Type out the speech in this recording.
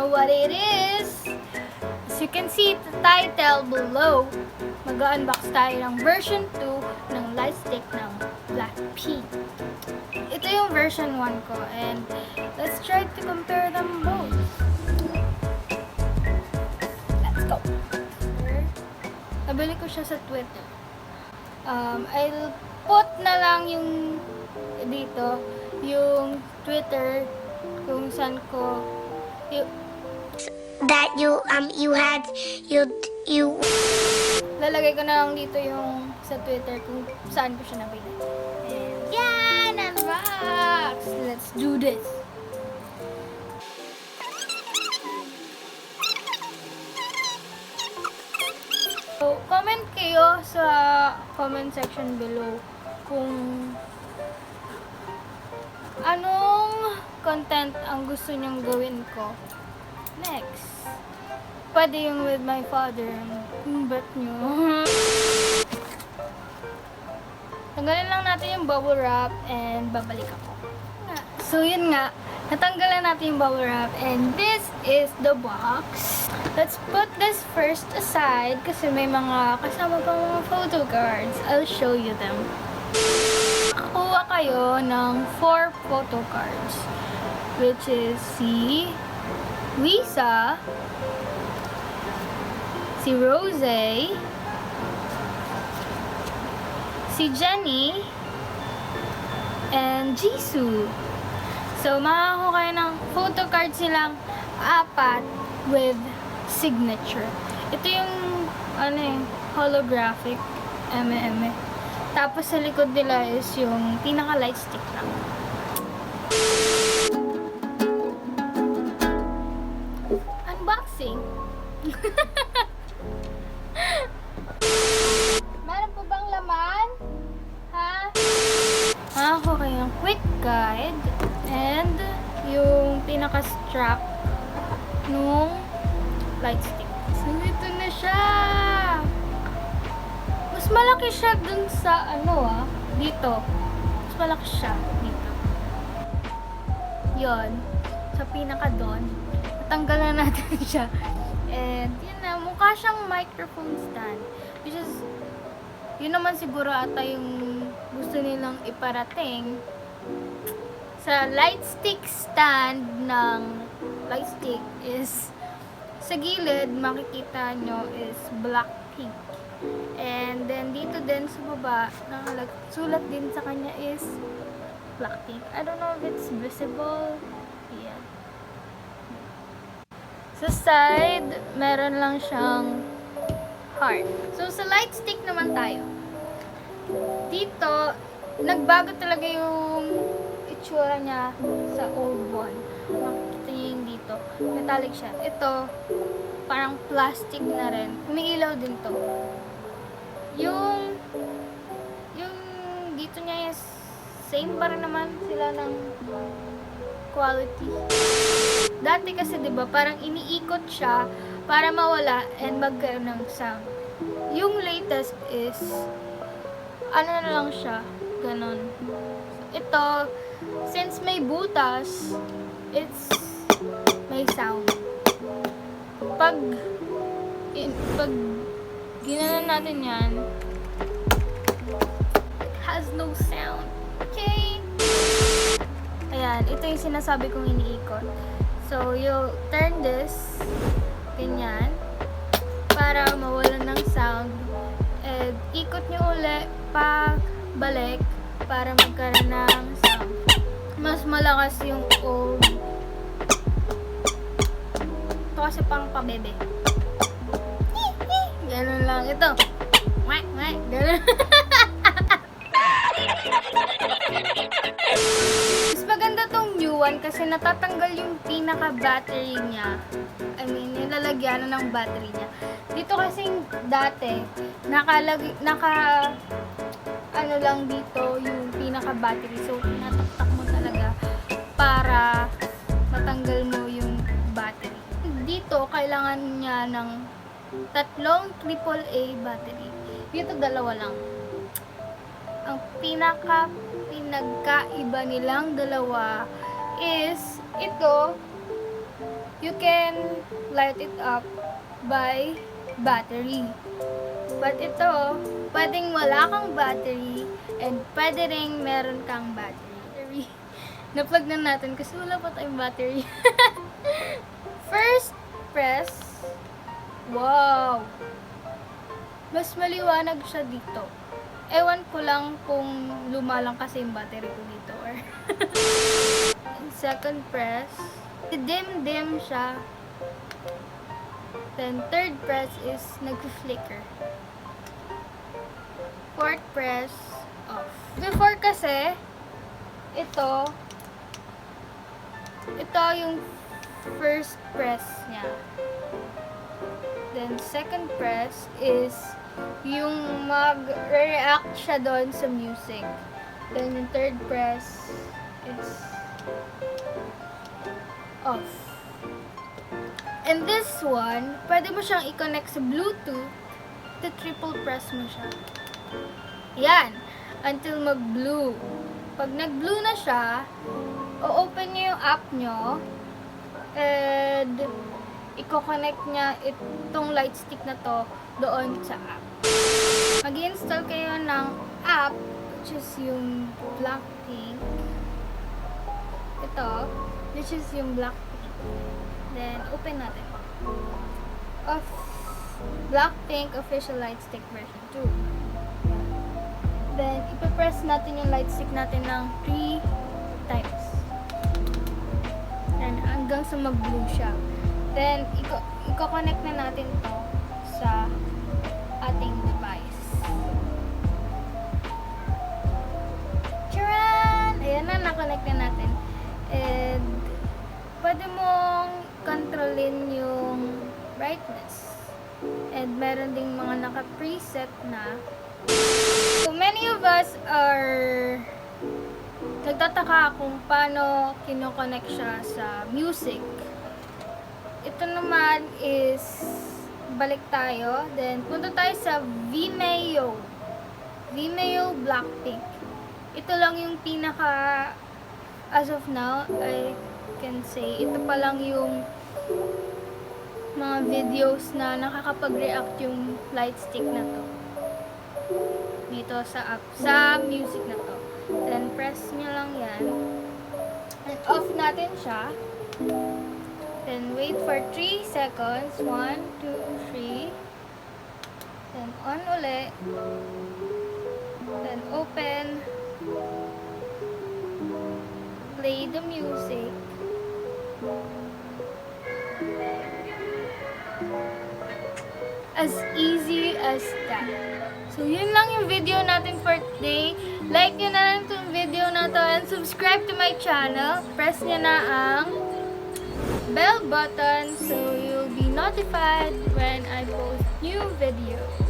know what it is? As you can see the title below, mag-unbox tayo ng version 2 ng lightstick ng BLACKPINK. Ito yung version 1 ko, and let's try to compare them both. Let's go! Nabili ko siya sa Twitter. I'll put na lang yung dito, yung Twitter kung saan ko lalagay ko na lang dito yung sa Twitter kung saan ko siya nabili. And yan! Unbox! Let's do this! So, comment kayo sa comment section below kung anong content ang gusto nyong gawin ko next. Pwede yung with my father. Ba't nyo? Tanggalin lang natin yung bubble wrap and babalik ako. So yun nga, natanggalan natin yung bubble wrap and this is the box. Let's put this first aside kasi may mga kasama pa mga photo cards. I'll show you them. Kuha kayo ng 4 photo cards, which is si Lisa, si Rose, si Jenny, and Jisoo. So, makakakuha kayo ng photo cards silang 4 with signature. Ito yung holographic eme. Tapos sa likod nila is yung pinaka light stick lang. Unboxing. Meron po bang laman? Ha? Ako kayong quick guide and yung pinaka strap nung light stick. So ito na siya. Mas malaki siya dun sa dito. Mas malaki siya dito. Yon, sa pinaka doon. Natanggalan natin siya. And yun na, mukha siyang microphone stand. Which is, yun naman siguro ata yung gusto nilang iparating sa light stick stand ng light stick is sa gilid makikita nyo is BLACKPINK. And then dito din sa baba, sulat din sa kanya is BLACKPINK. I don't know if it's visible. Yan. Sa side, meron lang siyang heart. So sa light stick naman tayo. Dito, nagbago talaga yung itsura niya sa old one. Makikita niyo yung dito. Metallic siya. Ito, parang plastic na rin. Umiilaw din to. Yung dito niya is same pa rin naman sila ng quality. Dati kasi 'di ba, parang iniikot siya para mawala and magkaroon ng sound. Yung latest is na lang siya, ganon. Ito, since may butas, it's may sound. Pag ginanon natin yan, it has no sound. Okay? Ayan, ito yung sinasabi kong iniikot. So, you turn this, ganyan, para mawalan ng sound. And ikot nyo ulit, balik, para magkaroon ng sound. Mas malakas yung old. Ito kasi pang pabebe. Ganun lang. Ito. Ganun. Mas maganda tong new one kasi natatanggal yung pinaka-battery niya. I mean, yung lalagyan ng battery niya. Dito kasi dati, lang dito yung pinaka-battery. So, tinataktak mo talaga para matanggal mo yung battery. Dito, kailangan niya ng 3 AAA battery. Dito, 2 lang. Ang pinagkaiba nilang dalawa is ito you can light it up by battery. But ito, pwedeng wala kang battery and pwede ring meron kang battery. Na-plug na natin kasi wala pa tayong battery. First press. Wow! Mas maliwanag siya dito. Ewan ko lang kung luma lang kasi yung battery ko dito or second press, dim-dim siya. Then third press is nag-flicker. Fourth press, off. Before kasi, ito yung first press niya. Then second press is yung mag-react siya doon sa music. Then yung third press is off. And this one, pwede mo siyang i-connect sa Bluetooth. The triple press mo siya. Yan. Until mag-blue. Pag nag-blue na siya, o-open nyo yung app nyo. And i-connect niya itong light stick na to doon sa app. Mag-install kayo ng app, which is yung BLACKPINK. Ito, which is yung BLACKPINK. Then, open natin. Of BLACKPINK official light stick version 2. Then, ipipress natin yung light stick natin ng 3 times. Then, hanggang sa mag-blue siya. Then, i-connect na natin to sa ating device. Charan! Ayan na, na-connect na natin. And, pwede mong kontrolin yung brightness. And, meron ding mga naka-preset na. So, many of us are nagtataka kung paano kino-connect siya sa music. Ito naman is balik tayo. Then, punta tayo sa Vimeo. Vimeo BLACKPINK. Ito lang yung pinaka, as of now, I can say, ito pa lang yung mga videos na nakakapag-react yung light stick na to. Dito sa app, sa music na to. Then, press nyo lang yan. And off natin siya. Then, wait for 3 seconds. 1, 2, 3. Then, on ulit. Then, open. Play the music. As easy as that. So, yun lang yung video natin for today. Like nyo na lang itong video na to and subscribe to my channel. Press nyo na ang bell button so you'll be notified when I post new videos.